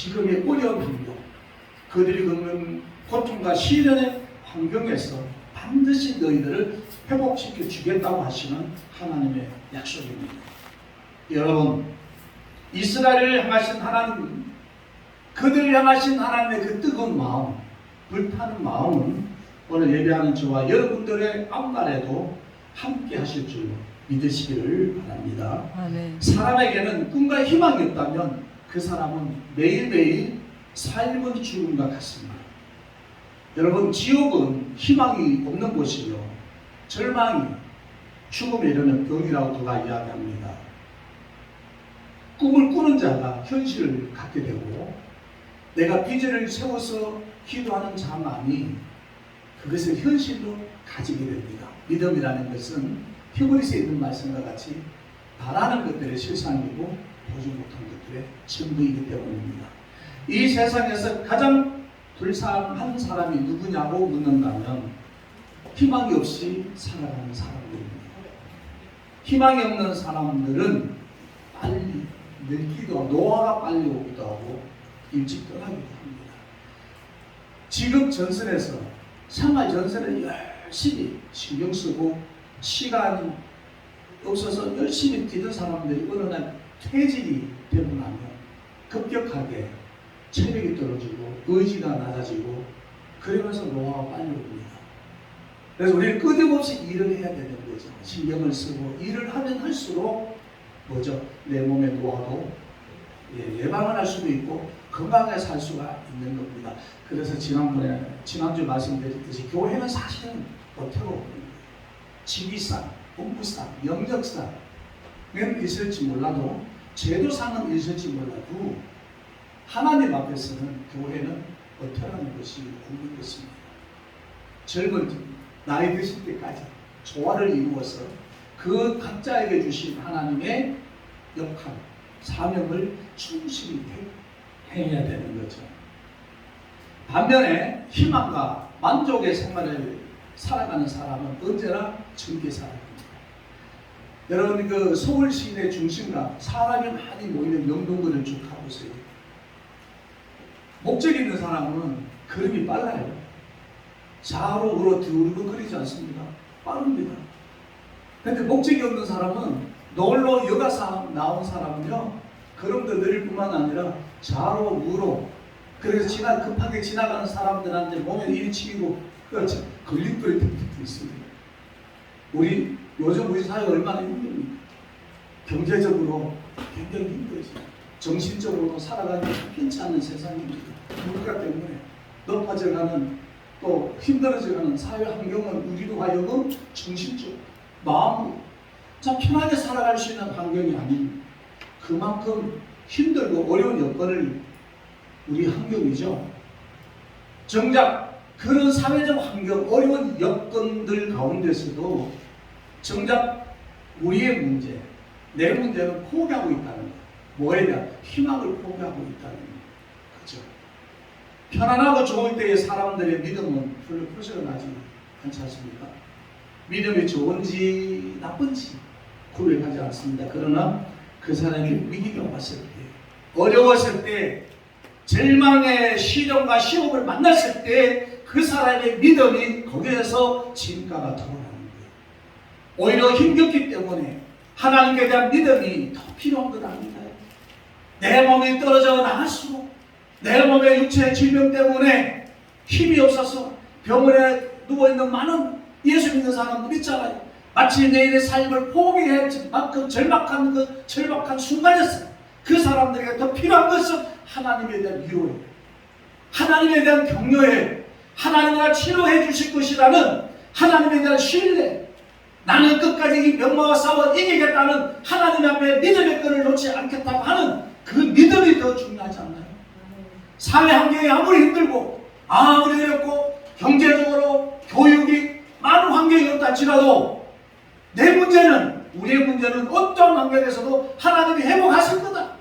지금의 어려운 환경, 그들이 겪는 고통과 시련의 환경에서 반드시 너희들을 회복시켜 주겠다고 하시는 하나님의 약속입니다. 여러분, 이스라엘을 향하신 하나님, 그들을 향하신 하나님의 그 뜨거운 마음, 불타는 마음은 오늘 예배하는 저와 여러분들의 앞날에도 함께 하실 줄 믿으시기를 바랍니다. 아멘. 사람에게는 꿈과 희망이 없다면 그 사람은 매일매일 삶은 죽음과 같습니다. 여러분, 지옥은 희망이 없는 곳이요, 절망이 죽음에 이르는 병이라고 누가 이야기합니다. 꿈을 꾸는 자가 현실을 갖게 되고, 내가 비전을 세워서 기도하는 자만이 그것을 현실로 가지게 됩니다. 믿음이라는 것은 히브리서에 있는 말씀과 같이 바라는 것들의 실상이고 보지 못한 것들의 전부이기 때문입니다. 이 세상에서 가장 불쌍한 사람이 누구냐고 묻는다면 희망이 없이 살아가는 사람들입니다. 희망이 없는 사람들은 빨리 늙기도 하고 노화가 빨리 오기도 하고 일찍 떠나기도 합니다. 지금 전선에서 생활 전선을 열심히 신경 쓰고 시간이 없어서 열심히 뛰는 사람들이 어느 날 퇴직이 되고 나면 급격하게 체력이 떨어지고 의지가 낮아지고 그러면서 노화가 빨리 옵니다. 그래서 우리는 끊임없이 일을 해야 되는 거죠. 신경을 쓰고 일을 하면 할수록 뭐죠? 내 몸의 노화도 예방을 할 수도 있고 건강하게 살 수가 있는 겁니다. 그래서 지난주 말씀드렸듯이 교회는 사실은 어떻고 직위상, 공부상, 영역상은 있을지 몰라도 제도상은 있을지 몰라도 하나님 앞에서는 교회는 어떠라는 것이 없는 것입니다. 젊은 나이 드실 때까지 조화를 이루어서 그 각자에게 주신 하나님의 역할, 사명을 충실히 해야 되는 거죠. 반면에 희망과 만족의 생활을 살아가는 사람은 언제나 즐겁게 살아갑니다. 여러분, 그 서울 시내 중심가 사람이 많이 모이는 명동거리를 쭉 가보세요. 목적 있는 사람은 걸음이 빨라요. 좌로 우로 두루두루거리지 않습니다. 빠릅니다. 그런데 목적이 없는 사람은 놀러 여가 나온 사람은요, 걸음도 느릴 뿐만 아니라 좌로 우로, 그래서 급하게 지나가는 사람들한테 몸에 일치이고 그렇죠. 걸림돌이 툭툭 있습니다. 요즘 우리 사회가 얼마나 힘듭니까? 경제적으로 굉장히 힘들지. 정신적으로도 살아가기 편치 않은 세상입니다. 물가 때문에 높아져가는 또 힘들어져가는 사회 환경은 우리로 하여금 정신적으로 마음으로 참 편하게 살아갈 수 있는 환경이 아닌 그만큼 힘들고 어려운 여건을 우리 환경이죠. 정작 그런 사회적 환경, 어려운 여건들 가운데서도 정작 우리의 문제, 내 문제는 포기하고 있다는 것. 뭐에 대한 희망을 포기하고 있다는 것. 그렇죠? 편안하고 좋을 때의 사람들의 믿음은 별로 표시가 나지 않지 않습니까? 믿음이 좋은지 나쁜지 구별하지 않습니다. 그러나 그 사람이 위기가 왔을 때, 어려웠을 때, 절망의 시련과 시험을 만났을 때 그 사람의 믿음이 거기에서 진가가 드러나는 거예요. 오히려 힘겹기 때문에 하나님께 대한 믿음이 더 필요한 것 아닌가요? 내 몸이 떨어져 나갈수록 내 몸의 육체의 질병 때문에 힘이 없어서 병원에 누워있는 많은 예수 믿는 사람들 있잖아요. 마치 내일의 삶을 포기할 만큼 절박한 순간이었어요. 그 사람들에게 더 필요한 것은 하나님에 대한 위로예요. 하나님에 대한 격려예요. 하나님과 치료해 주실 것이라는 하나님에 대한 신뢰. 나는 끝까지 이 병마와 싸워 이기겠다는 하나님 앞에 믿음의 끈을 놓지 않겠다고 하는 그 믿음이 더 중요하지 않나요? 사회 환경이 아무리 힘들고 아무리 어렵고 경제적으로 교육이 많은 환경이 없다 할지라도 우리의 문제는 어떤 환경에서도 하나님이 회복하실 거다.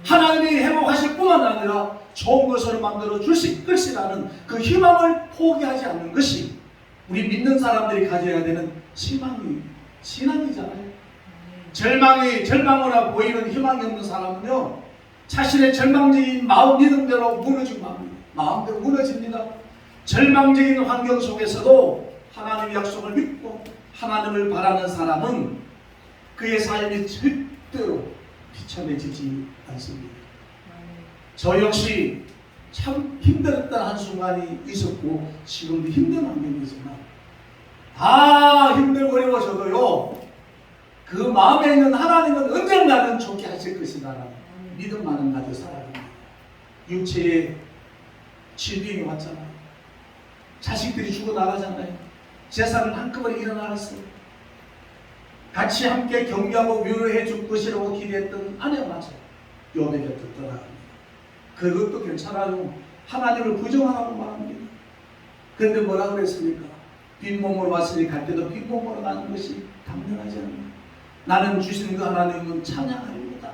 하나님이 회복하실 뿐만 아니라 좋은 것으로 만들어 주실 것이라는 그 희망을 포기하지 않는 것이 우리 믿는 사람들이 가져야 되는 신앙이잖아요. 절망으로 보이는 희망이 없는 사람은요, 자신의 절망적인 마음 믿음대로 무너지고 맙니다. 마음대로 무너집니다. 절망적인 환경 속에서도 하나님의 약속을 믿고 하나님을 바라는 사람은 그의 삶이 절대로 비참해지지 않습니다. 저 역시 참 힘들었던 한순간이 있었고 지금도 힘든 환경이지만 다 힘들고 어려워져도요 그 마음에 있는 하나님은 언젠가는 좋게 하실 것이다라는 믿음만은 가지고 살아갑니다. 육체에 질병이 왔잖아요. 자식들이 죽어나가잖아요. 재산은 한꺼번에 일어나갔어요. 같이 함께 격려하고 위로해 줄 것이라고 기대했던 아내가 맞아요. 욥의 곁을 떠나갑니다. 그것도 괜찮아요. 하나님을 부정하라고 말합니다. 그런데 뭐라 그랬습니까? 빈몸으로 왔으니 갈 때도 빈몸으로 가는 것이 당연하지 않나. 나는 주시는 그 하나님은 찬양하리로다.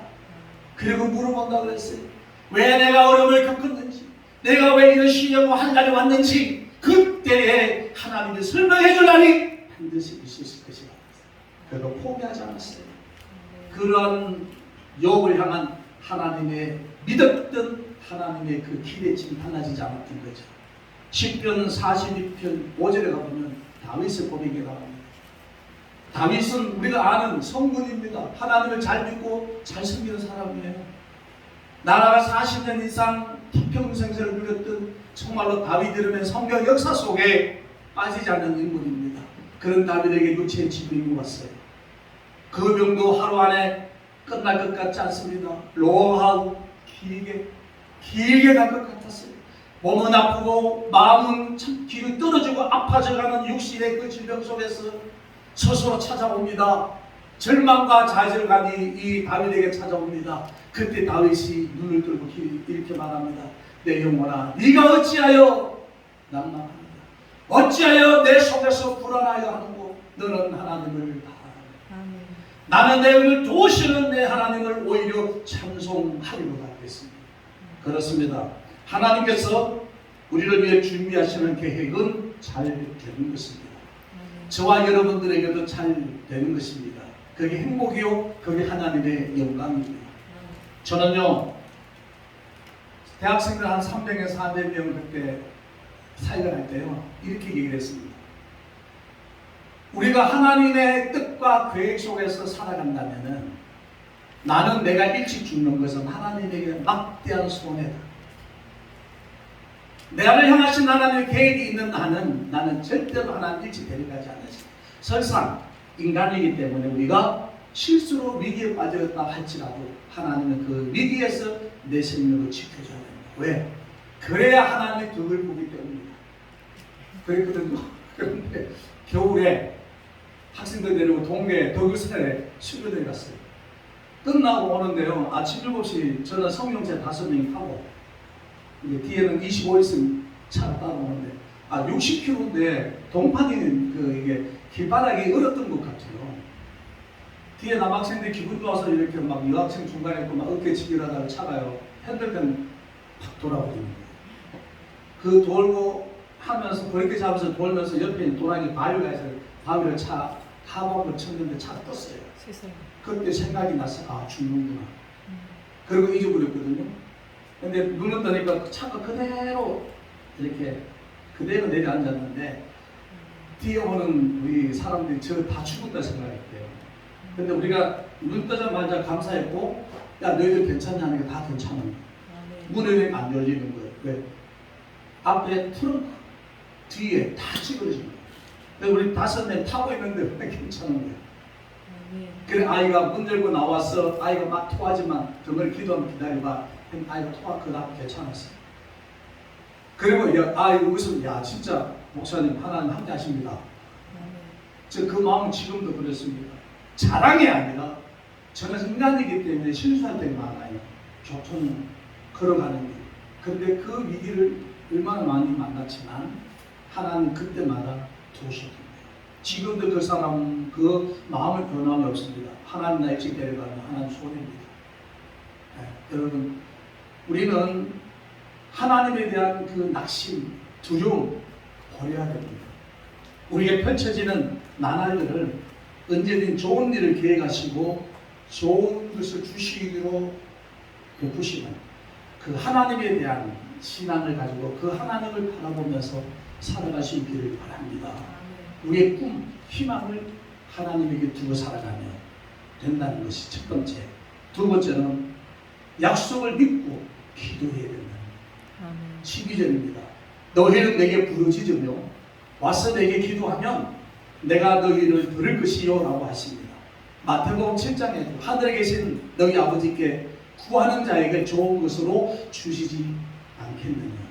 그리고 물어본다고 그랬어요. 왜 내가 어려움을 겪었는지, 내가 왜 이런 시련과 한간에 왔는지 그때에 하나님이 설명해 주라니 반드시 있을 것이다. 그래도 포기하지 않았어요. 그러한 욥을 향한 하나님의 믿었던 하나님의 그 기대치는 달라지지 않았던 거죠. 시편 42편 5절에 가보면 다윗의 고백이 나옵니다. 다윗은 우리가 아는 성군입니다. 하나님을 잘 믿고 잘 섬기는 사람이에요. 나라가 40년 이상 태평생세를 누렸던 정말로 다윗이라면 성경 역사 속에 빠지지 않는 인물입니다. 그런 다윗에게 육체의 질병이 왔어요. 그 병도 하루 안에 끝날 것 같지 않습니다. 롱하고 길게 갈 것 같았어요. 몸은 아프고 마음은 참 뒤로 떨어지고 아파져가는 육신의 그 질병 속에서 스스로 찾아옵니다. 절망과 좌절감이 이 다윗에게 찾아옵니다. 그때 다윗이 눈을 들고 이렇게 말합니다. 내 영혼아, 네가 어찌하여 낭망하느냐? 어찌하여 내 속에서 불안하여 하는고? 너는 하나님을 바라라. 나는 내 의를 도우시는 내 하나님을 오히려 찬송하리로다 그랬습니다. 그렇습니다. 하나님께서 우리를 위해 준비하시는 계획은 잘 되는 것입니다. 저와 여러분들에게도 잘 되는 것입니다. 그게 행복이요, 그게 하나님의 영광입니다. 저는요, 대학생들 한 300에서 400명 그때 사역을 할 때요, 이렇게 얘기를 했습니다. 우리가 하나님의 뜻과 계획 속에서 살아간다면은 나는 내가 일찍 죽는 것은 하나님에게 막대한 손해다. 나를 향하신 하나님의 계획이 있는 나는 절대로 하나님 일찍 데려가지 않으시. 설상 인간이기 때문에 우리가 실수로 위기에 빠졌다 할지라도 하나님은 그 위기에서 내 생명을 지켜줘야 됩니다. 왜? 그래야 하나님의 덕을 보기 때문입니다. 그랬거든요. 그런데 겨울에 학생들 데리고 동네 덕을산에 수련회 갔어요. 끝나고 오는데요, 아침 7시 저는 성령제 5명이 타고 뒤에는 25인승 차가 따라오는데 60km인데 동판이 이게 길바닥이 얼었던 것 같아요. 뒤에 남학생들이 기분 좋아서 이렇게 막 여학생 중간에 있고 막 어깨치기를 하다가 차가요. 핸들건 팍 돌아버립니다. 그 돌고 하면서 그렇게 잡아서 돌면서 옆에 있는 도랑이 바위가 있어요. 바위를 차 하방을 쳤는데 차가 떴어요. 세상에. 그때 생각이 나서 죽는구나. 그리고 잊어버렸거든요. 근데 눈을 뜨니까 차가 그대로 이렇게 그대로 내려앉았는데 뒤에 오는 우리 사람들이 저 다 죽었다 생각했대요. 근데 우리가 눈 뜨자마자 감사했고, 야 너희들 괜찮냐는 게 다 괜찮은 거야. 문이 안 열리는 거예요. 왜? 앞에 트렁크 뒤에 다 찌그러진 거예요. 근데 우리 5명 타고 있는데 왜 괜찮은 거예요? 그래 아이가 문 열고 나와서 아이가 막 토하지만 정말 기도하면 기다려봐. 아이가 토하 그다음 괜찮았어요. 그리고 여기서 진짜 목사님 하나님 함께 하십니다. 저 그 마음은 지금도 그렇습니다. 자랑이 아니라 저는 인간이기 때문에 실수할 때가 많아요. 교통 걸어가는 일. 그런데 그 위기를 얼마나 많이 만났지만 하나님 그때마다 도우셨습니다. 지금도 그 사람 그 마음의 변함이 없습니다. 하나님 나 일찍 데려가면 하나님 손해입니다. 여러분 우리는 하나님에 대한 그 낙심, 두려움 버려야 됩니다. 우리에게 펼쳐지는 나날들을 언제든 좋은 일을 계획하시고 좋은 것을 주시기로 베푸시는 그 하나님에 대한 신앙을 가지고 그 하나님을 바라보면서 살아가시기를 바랍니다. 우리의 꿈, 희망을 하나님에게 두고 살아가면 된다는 것이 첫 번째. 두 번째는 약속을 믿고 기도해야 된다는 12절입니다. 너희는 내게 부르짖으며 와서 내게 기도하면 내가 너희를 들을 것이요 라고 하십니다. 마태복음 7장에 하늘에 계신 너희 아버지께 구하는 자에게 좋은 것으로 주시지 않겠느냐.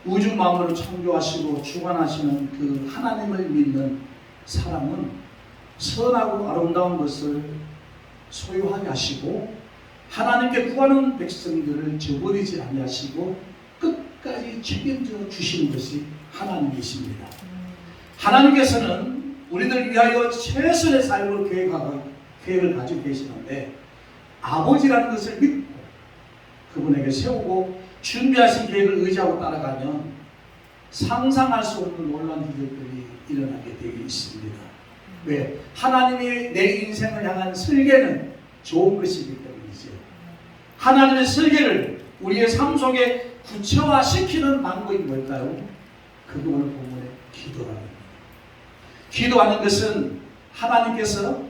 우주 만물을 창조하시고 주관하시는 그 하나님을 믿는 사람은 선하고 아름다운 것을 소유하게 하시고 하나님께 구하는 백성들을 저버리지 아니하시고 끝까지 책임져 주시는 것이 하나님이십니다. 하나님께서는 우리들 위하여 최선의 삶을 계획을 가지고 계시는데 아버지라는 것을 믿고 그분에게 세우고 준비하신 계획을 의지하고 따라가면 상상할 수 없는 놀라운 일들이 일어나게 되어 있습니다. 왜? 하나님이 내 인생을 향한 설계는 좋은 것이기 때문이죠. 하나님의 설계를 우리의 삶 속에 구체화시키는 방법이 뭘까요? 그거 오늘 본문에 기도라는 겁니다. 기도하는 것은 하나님께서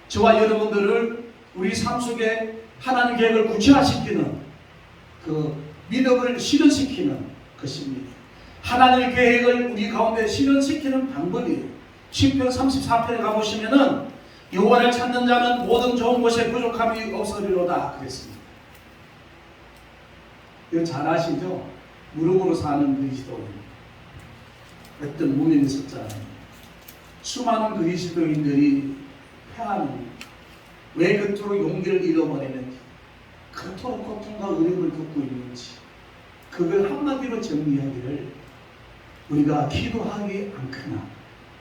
저와 여러분들을 우리 삶 속에 하나님 계획을 구체화시키는 그 믿음을 실현시키는 것입니다. 하나님의 계획을 우리 가운데 실현시키는 방법이에요. 시편 34편에 가보시면은 여호와를 찾는 자는 모든 좋은 것에 부족함이 없으리로다 그랬습니다. 이거 잘 아시죠? 무릎으로 사는 그리스도인. 어떤 무명이 있었잖아요. 수많은 그리스도인들이 패하는 왜 그토록 용기를 잃어버리는지, 그토록 고통과 어려움을 겪고 있는지, 그걸 한마디로 정리하기를 우리가 기도하지 않거나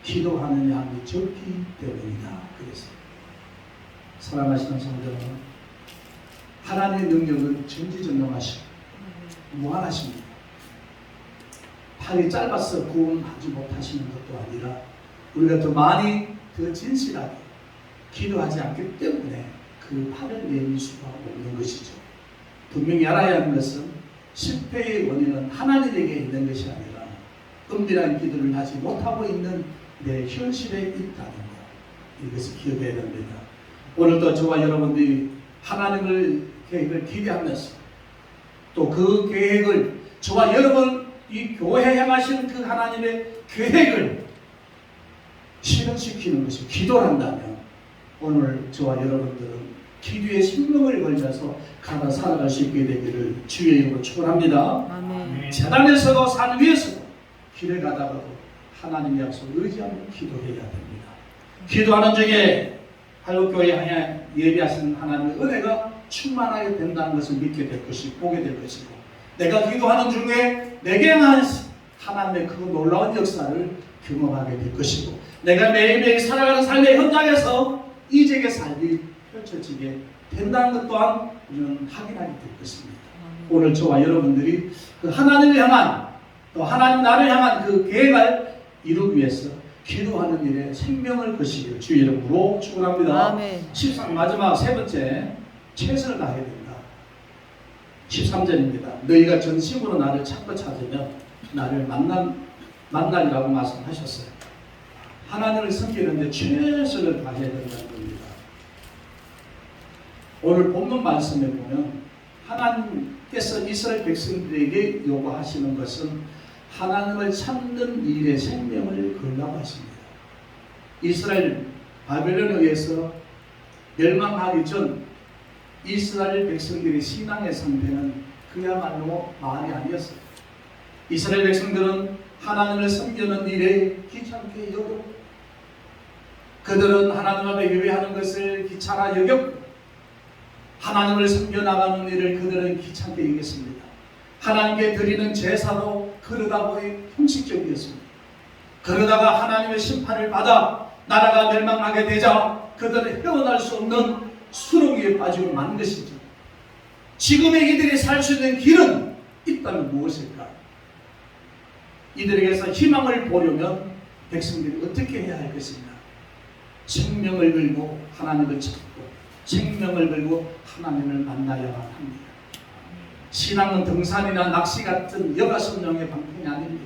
기도하는 양이 적기 때문이다. 그래서 사랑하시는 성도 여러분, 하나님의 능력은 전지전능하시고 무한하십니다. 팔이 짧아서 구원하지 못하시는 것도 아니라 우리가 더 많이 더 진실하게 기도하지 않기 때문에 그 팔을 내밀 수가 없는 것이죠. 분명히 알아야 하는 것은 실패의 원인은 하나님에게 있는 것이 아니라 은밀한 기도를 하지 못하고 있는 내 현실에 있다는 것, 이것을 기억해야 됩니다. 오늘도 저와 여러분들이 하나님을 계획을 기대하면서 또 그 계획을 저와 여러분 이 교회에 향하신 그 하나님의 계획을 실현시키는 것이 기도한다면 오늘 저와 여러분들은 기도의 생명을 걸면서 가다 살아갈 수 있게 되기를 주의 이름으로 축원합니다. 아멘. 재단에서도 산 위에서도 길을 가다가도 하나님의 약속을 의지하며 기도해야 됩니다. 기도하는 중에 한국교회 향해 예비하신 하나님의 은혜가 충만하게 된다는 것을 믿게 될 것이고 보게 될 것이고, 내가 기도하는 중에 내게 향한 하나님의 그 놀라운 역사를 경험하게 될 것이고, 내가 매일매일 살아가는 삶의 현장에서 이적의 삶이 펼쳐지게 된다는 것 또한 우리는 확인하게 될 것입니다. 오늘 저와 여러분들이 그 하나님을 향한 또 하나님 나를 향한 그 계획을 이루기 위해서 기도하는 일에 생명을 거시기를 주의 이름으로 축원합니다. 아멘. 13 마지막 세 번째, 최선을 다해야 된다. 13절입니다. 너희가 전심으로 나를 찾고 찾으면 나를 만나리라고 말씀하셨어요. 하나님을 섬기는데 최선을 다해야 된다는 겁니다. 오늘 본문 말씀에 보면 하나님께서 이스라엘 백성들에게 요구하시는 것은 하나님을 찾는 일에 생명을 걸라고 하십니다. 이스라엘 바벨론에 의해서 멸망하기 전 이스라엘 백성들의 신앙의 상태는 그야말로 말이 아니었어요. 이스라엘 백성들은 하나님을 섬기는 일에 귀찮게 여겼고, 그들은 하나님 앞에 예배하는 것을 귀찮아 여겼고, 하나님을 섬겨나가는 일을 그들은 귀찮게 여겼습니다. 하나님께 드리는 제사도 그러다 보니 형식적이었습니다. 그러다가 하나님의 심판을 받아 나라가 멸망하게 되자 그들은 헤어날 수 없는 수렁 위에 빠지고 만 것이죠. 지금의 이들이 살 수 있는 길은 있다면 무엇일까? 이들에게서 희망을 보려면 백성들이 어떻게 해야 할 것인가? 생명을 걸고 하나님을 찾고 생명을 걸고 하나님을 만나야만 합니다. 신앙은 등산이나 낚시 같은 여가선용의 방법이 아닙니다.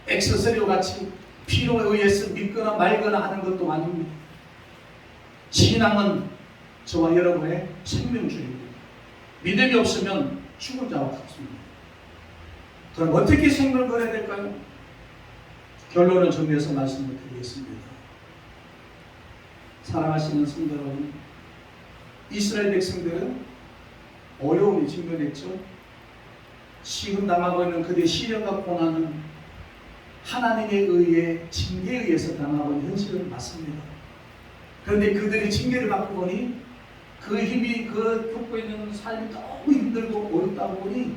액세서리와 같이 필요에 의해서 믿거나 말거나 하는 것도 아닙니다. 신앙은 저와 여러분의 생명줄입니다. 믿음이 없으면 죽은 자와 같습니다. 그럼 어떻게 생명을 걸어야 될까요? 결론을 정리해서 말씀을 드리겠습니다. 사랑하시는 성도 여러분, 이스라엘 백성들은 어려움이 직면했죠. 지금 당하고 있는 그들의 시련과 고난은 하나님에 의해 징계에 의해서 당하고 있는 현실은 맞습니다. 그런데 그들이 징계를 받고 보니 그 힘이 겪고 있는 삶이 너무 힘들고 어렵다 보니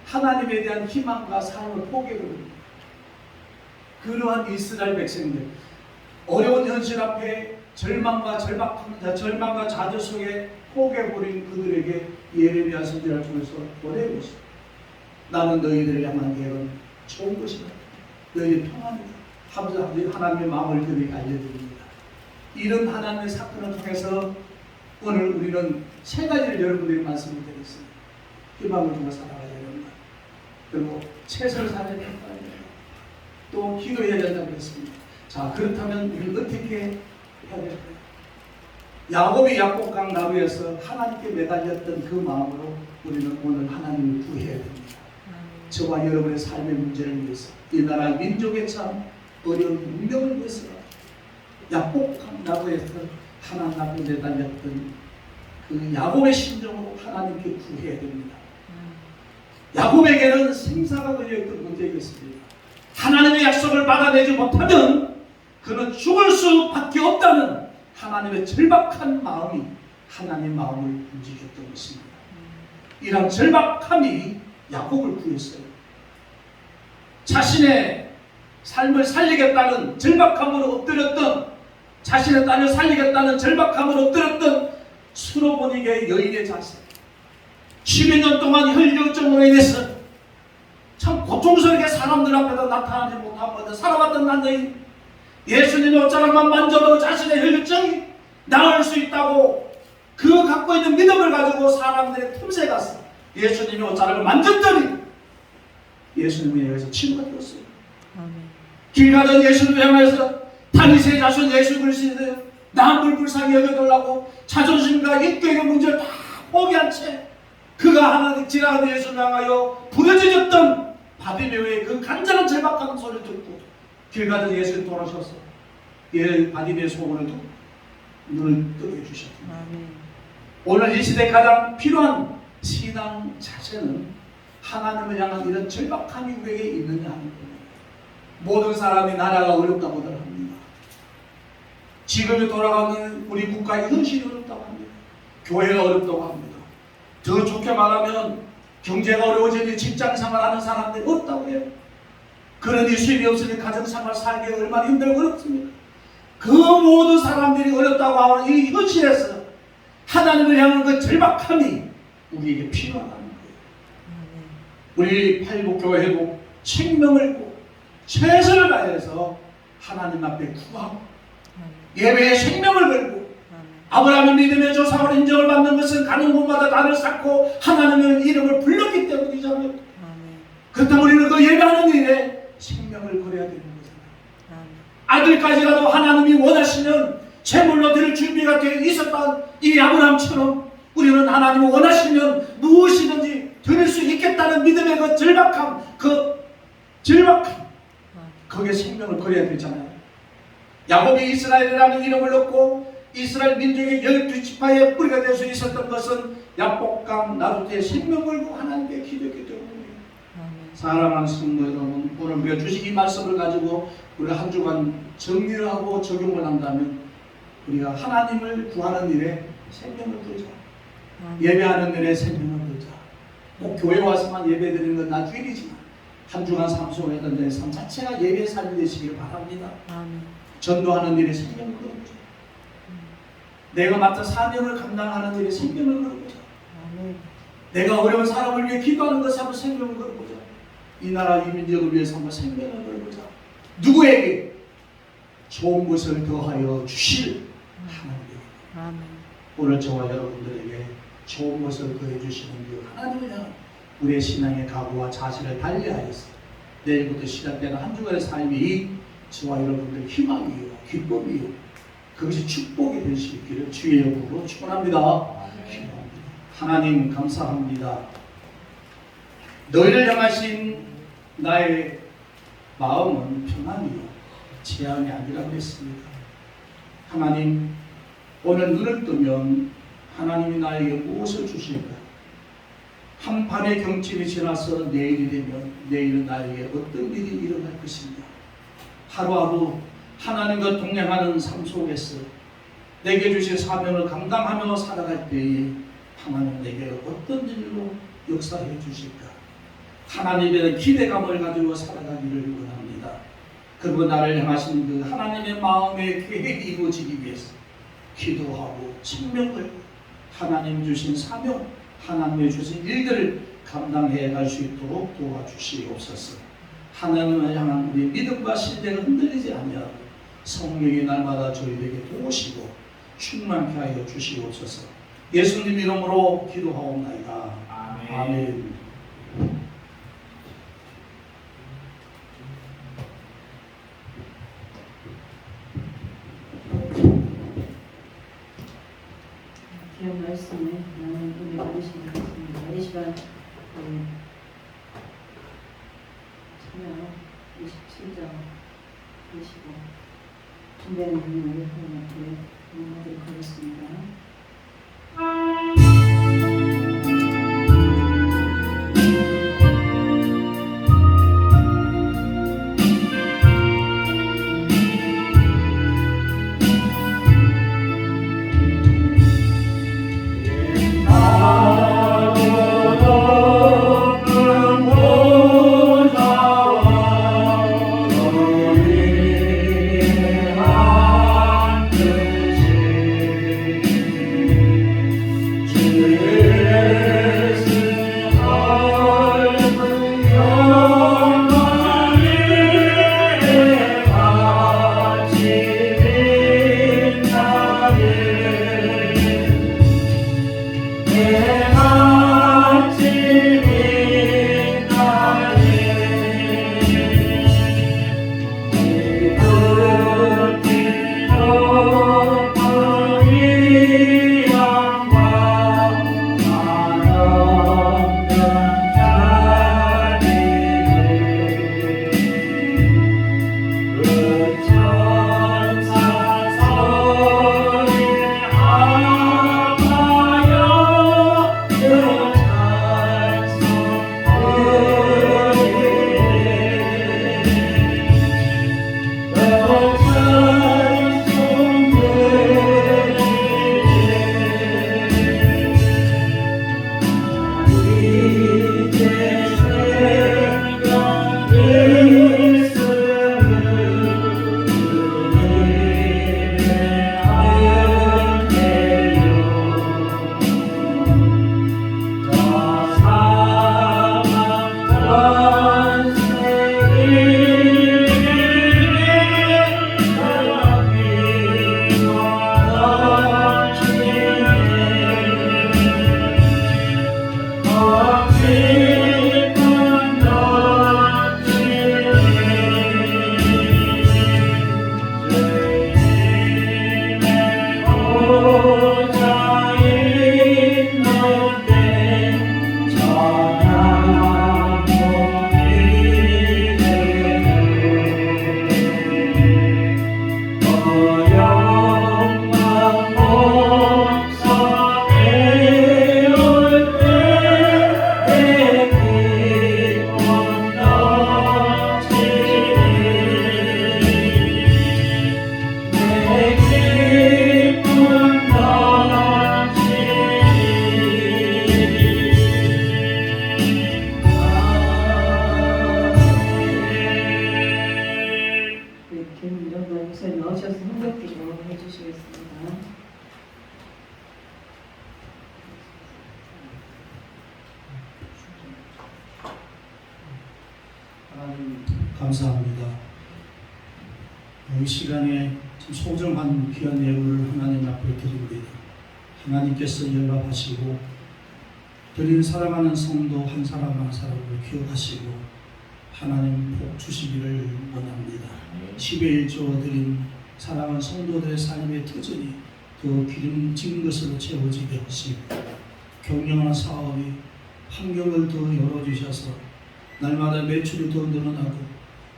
하나님에 대한 희망과 삶을 포기해버립니다. 그러한 이스라엘 백성들, 어려운 현실 앞에 절망과 좌절 속에 포기해버린 그들에게 예레미야 선지자를 통해서 보내고 있습니다. 나는 너희들을 향한 계획은 좋은 것이다. 너희의 평안이다. 하면서 하나님의 마음을 그들에게 알려드립니다. 이런 하나님의 사건을 통해서 오늘 우리는 세 가지를 여러분들이 말씀을 드리겠습니다. 희망을 통해 살아가야 됩니다. 그리고 최선을 다해야 된다. 또 기도해야 된다고 했습니다. 자, 그렇다면 우리는 어떻게 해야 될까요? 야곱이 약복강 나루에서 하나님께 매달렸던 그 마음으로 우리는 오늘 하나님을 구해야 됩니다. 저와 여러분의 삶의 문제를 위해서, 이 나라 민족의 참 어려운 운명을 위해서 약복강 나루에서 하나님 앞에 매달렸던 그 야곱의 심정으로 하나님께 구해야 됩니다. 야곱에게는 생사가 걸려있던 문제였습니다. 하나님의 약속을 받아내지 못하면 그는 죽을 수밖에 없다는 하나님의 절박한 마음이 하나님의 마음을 움직였던 것입니다. 이런 절박함이 야곱을 구했어요. 자신의 삶을 살리겠다는 절박함으로 엎드렸던, 자신의 딸을 살리겠다는 절박함으로 엎드렸던 수로보닉의 여인의 자세, 12년 동안 혈류증으로 인해서 참 고통스럽게 사람들 앞에서 나타나지 못하고 살아왔던 남자인 예수님의 옷자락만 만져도 자신의 혈류증이 나을 수 있다고 그 갖고 있는 믿음을 가지고 사람들의 틈새 가서 예수님의 옷자락을 만졌더니 예수님에 의해서 치유가 되었어요. 길 가던 예수님을 향해서 다윗의 자손 예수 그리스도의 남을 불쌍히 여겨달라고 자존심과 인격의 문제를 다 포기한 채 그가 하나님 지나가는 예수를 향하여 부르짖었던 바디메오의 그 간절한 절박한 소리를 듣고 길 가던 예수님 돌아서서 바디메오의 소원을 듣고 눈을 뜨게 해주셨습니다. 오늘 이 시대에 가장 필요한 신앙 자세는 하나님을 향한 이런 절박함이 우리에게 있느냐 하는 겁니다. 모든 사람이 나라가 어렵다고들 합니다. 지금이 돌아가는 우리 국가의 현실이 어렵다고 합니다. 교회가 어렵다고 합니다. 더 좋게 말하면 경제가 어려워지니 직장생활 하는 사람들이 없다고 해요. 그러니 수입이 없으니 가정생활 살기가 얼마나 힘들고 어렵습니다. 그 모든 사람들이 어렵다고 하는 이 현실에서 하나님을 향한 그 절박함이 우리에게 필요하다는 거예요. 우리 팔복교회도 생명을 고 최선을 다해서 하나님 앞에 구하고 예배에 생명을 걸고 아브라함의 믿음의 조상으로 인정을 받는 것은 가는 곳마다 단을 쌓고 하나님의 이름을 불렀기 때문이잖아요. 그렇다면 우리는 그 예배하는 일에 생명을 걸어야 되는 거잖아요. 아들까지라도 하나님이 원하시면 제물로 드릴 준비가 되어 있었던 이 아브라함처럼 우리는 하나님이 원하시면 무엇이든지 드릴 수 있겠다는 믿음의 그 절박함, 거기에 생명을 걸어야 되잖아요. 야곱이 이스라엘이라는 이름을 얻고 이스라엘 민족의 12지파의 뿌리가 될 수 있었던 것은 약복강 나루터에 생명을 걸고 하나님께 기도했기 때문입니다. 사랑하는 성도 여러분, 오늘 우리가 주신 이 말씀을 가지고 우리가 한 주간 정리를 하고 적용을 한다면 우리가 하나님을 구하는 일에 생명을 걸자. 예배하는 일에 생명을 걸자. 꼭 교회 와서만 예배 드리는 건 나중이지만 한 주간 삶 속에 던져의 삶 자체가 예배의 삶이 되시길 바랍니다. 전도하는 일에 생명을 걸어보자. 내가 맡은 사명을 감당하는 일에 생명을 걸어보자. 내가 어려운 사람을 위해 기도하는 것에 한번 생명을 걸어보자. 이 나라 이 민족을 위해서 한번 생명을 걸어보자. 누구에게 좋은 것을 더하여 주실 하나님께 오늘 저와 여러분들에게 좋은 것을 더해 주시는 그 하나님을 향한 우리의 신앙의 각오와 자세를 달리하여서 내일부터 시작되는 한 주간의 삶이 저와 여러분들의 희망이요 기쁨이요 그것이 축복이 될 수 있기를 주의 이름으로 축원합니다. 하나님 감사합니다. 너희를 향하신 나의 마음은 평안이요 재앙이 아니라고 했습니다. 하나님 오늘 눈을 뜨면 하나님이 나에게 무엇을 주실까? 한밤의 경칩이 지나서 내일이 되면 내일은 나에게 어떤 일이 일어날 것인가? 하루하루 하나님과 동행하는 삶 속에서 내게 주신 사명을 감당하며 살아갈 때에 하나님 내게 어떤 일로 역사해 주실까? 하나님에 대한 기대감을 가지고 살아가기를 원합니다. 그리고 나를 향하신 그 하나님의 마음의 계획이 이루어지기 위해서 기도하고 생명을 하나님 주신 사명, 하나님의 주신 일들을 감당해 갈 수 있도록 도와주시옵소서. 하나님을 향한 우리 믿음과 신뢰가 흔들리지 아니하고 성령이 날마다 저희에게 도우시고 충만케 하여 주시옵소서. 예수님 이름으로 기도하옵나이다. 아멘. 아멘. 귀한 말씀에 나는 은혜 받으시기 바랍니다. 이 시간 참여 27장 하시고 준비하는 분을 하나님께 응원하도록 하겠습니다. 감사합니다. 이 시간에 참 소중한 귀한 예물을 하나님 앞에 드립니다. 하나님께서 연락하시고 드린 사랑하는 성도 한 사람 한 사람을 기억하시고 하나님 복 주시기를 원합니다. 10의 1조 드린 사랑하는 성도들의 삶의 터전이 더 기름진 것으로 채워지게 하시고 경영하는 사업이 환경을 더 열어주셔서 날마다 매출이 더 늘어나고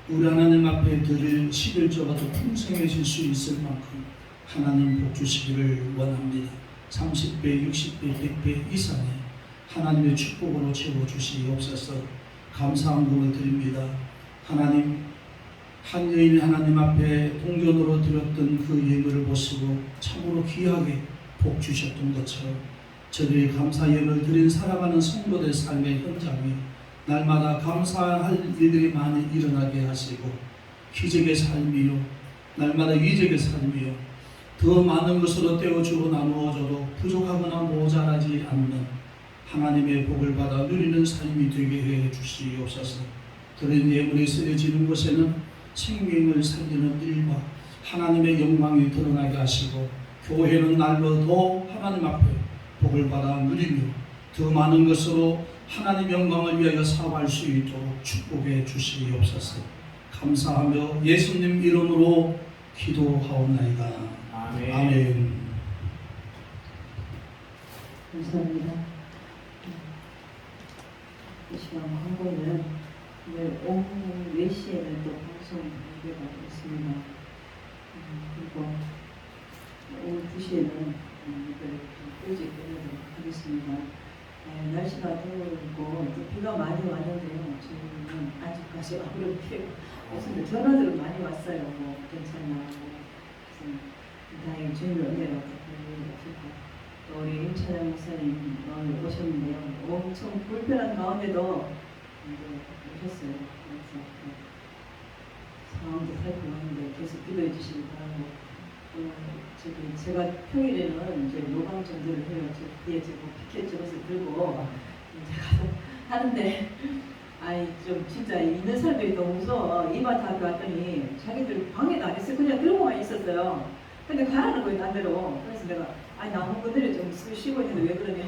우리 하나님 앞에 드릴 11조가 더 풍성해질 수 있을 만큼 하나님 복 주시기를 원합니다. 30배, 60배, 100배 이상의 하나님의 축복으로 채워주시옵소서. 감사한 금을 드립니다. 하나님, 한 여인이 하나님 앞에 동전으로 드렸던 그 예물을 보시고 참으로 귀하게 복 주셨던 것처럼 저들이 감사 예물을 드린 사랑하는 성도들 삶의 현장에 날마다 감사할 일들이 많이 일어나게 하시고 기적의 삶이요 날마다 이적의 삶이요 더 많은 것으로 떼어주고 나누어줘도 부족하거나 모자라지 않는 하나님의 복을 받아 누리는 삶이 되게 해 주시옵소서. 드린 예물이 쓰여지는 곳에는 생명을 살리는 일과 하나님의 영광이 드러나게 하시고 교회는 날로 더 하나님 앞에 복을 받아 누리며 더 많은 것으로 하나님 영광을 위하여 사업할 수 있도록 축복해 주시옵소서. 감사하며 예수님 이름으로 기도하옵나이다. 아멘. 아멘. 감사합니다. 이 시간 광고는 내일 오후 4시에는 또 방송 예배가 있습니다. 그리고 오후 2시에는 예배를 일찍 끝내도록 하겠습니다. 날씨가 더우고 또 비가 많이 왔는데요. 저희는 아직까지 아무런 피해가 없습니다. 전화들은 많이 왔어요. 뭐 괜찮냐고. 다행히 주님의 은혜로 없었고 또 우리 임찬영 목사님 오늘 오셨는데요. 엄청 불편한 가운데도 이제 오셨어요. 그래서 상황도 살펴봤는데 계속 기도해 주시기 바라고 제가 평일에는 이제 노방 전도를 해요. 저 뒤에 지금 피켓 저것을 들고 제가 하는데 아이 좀 진짜 있는 사람들이 너무 무서워. 이마트 앞에 왔더니 자기들 방해도 안 했어요. 그냥 들고만 있었어요. 근데 가라는 거예요, 반대로. 그래서 내가 아니 나 한번들이 좀 쉬고 있는데 왜 그러냐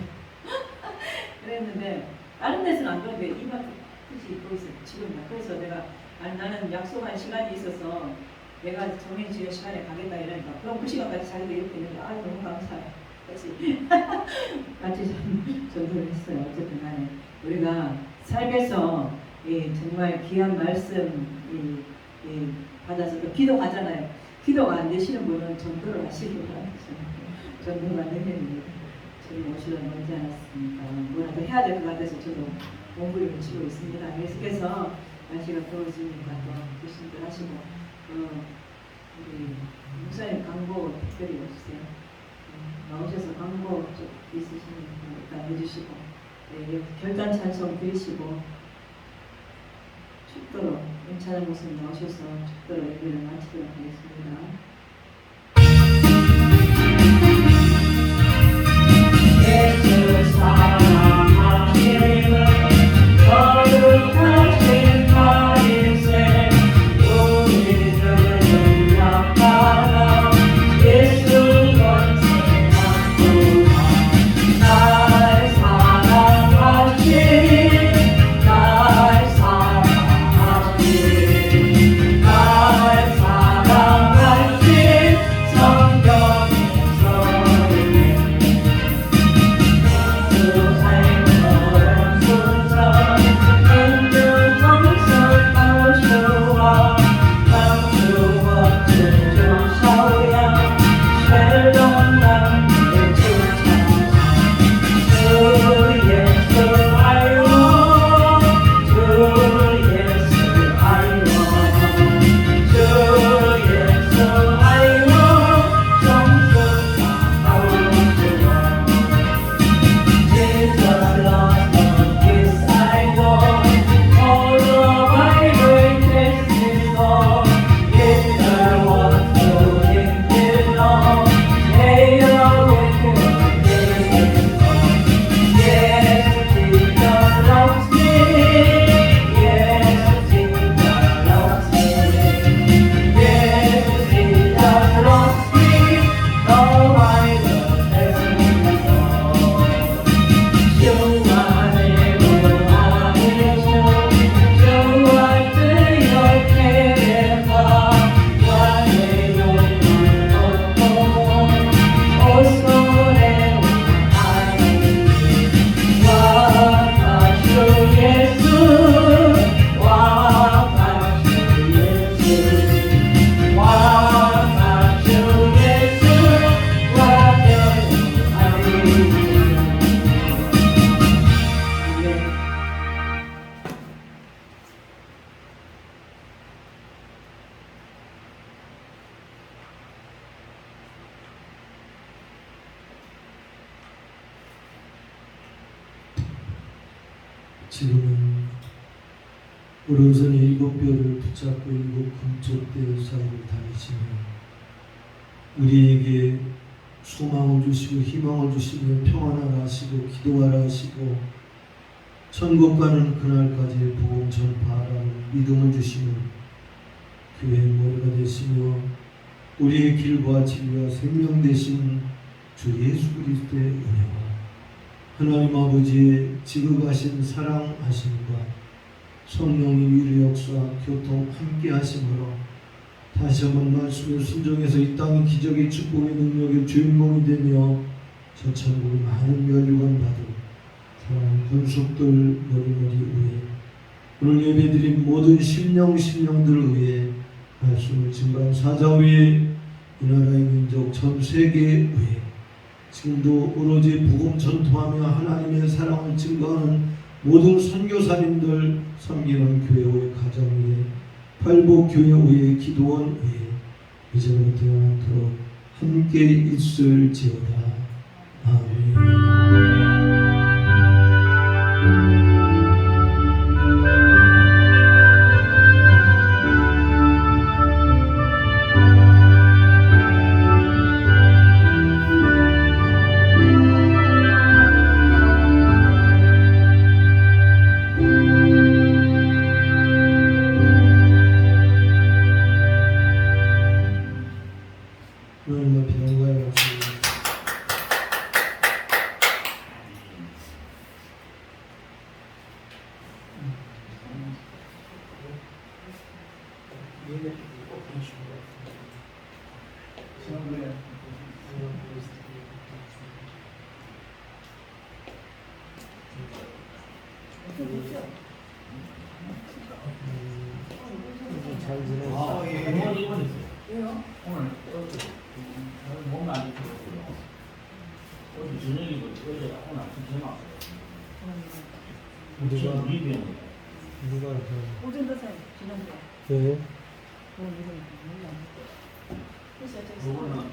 그랬는데 다른 데서는 안 그런데 이마트 뜻이 있고 있어요. 지금이야. 그래서 내가 아니 나는 약속한 시간이 있어서 내가 정해진 시간에 가겠다 이러니까 그럼 그 시간까지 자기도 이렇게 있는데 아 너무 감사해. 같이 전도를 했어요. 어쨌든 간에 우리가 삶에서 정말 귀한 말씀 받아서 또 기도하잖아요. 기도가 안 되시는 분은 전도를 하시기 바랍니다. 전도가 안 되는 저희 오시러 멀지 않았습니까? 뭐라도 해야 될 것 같아서 저도 몸부림을 치고 있습니다. 계속해서 날씨가 더워지니까 또 조심들 하시고 우리 목사님 광고 특별히 해주세요. 나오셔서 광고 좀 있으시니까 해주시고 결단 찬송 드리시고 축도로 임찬영 목사님 나오셔서 축도로 예배를 마치도록 하겠습니다. 주 지금은 오른손에 7뼈를 붙잡고 7 금쪽대 사이를 다니시며 우리에게 소망을 주시고 희망을 주시며 평안하라 하시고 기도하라 하시고 천국 가는 그날까지 복음 전파하라는 믿음을 주시는 교회의 머리가 되시며 우리의 길과 진리와 생명 되신 주 예수 그리스도의 은혜와 하나님 아버지의 지극하신 사랑하심과 성령의 위로 역사 교통 함께 하심으로 다시 한번 말씀에 순종해서 이 땅의 기적의 축복의 능력의 주인공이 되며 저 천국의 많은 면류관 받은 사랑하는 권속들 머리머리 위에 오늘 예배드린 모든 심령들을 위해 말씀을 증거한 사자 위에 이 나라의 민족 전 세계에 위해 지금도 오로지 복음 전통하며 하나님의 사랑을 증거하는 모든 선교사님들 섬기는 교회 위에 가정 위에 팔복교회 위에 기도원 위에 이제부터 영원토록 함께 있을지어다. 아멘. 하나님 앞에 영광의 박수. 잘 지내셨어요? 왜요? 오늘 몸이 안 좋더라고요. 어제 저녁이고 어제 오늘 아침 전화 왔어요. 누가 우리 병원에. 누가 오전 도사님 지난주에 네. 오늘 이거 몰라. 그래서 저기 그거는 사람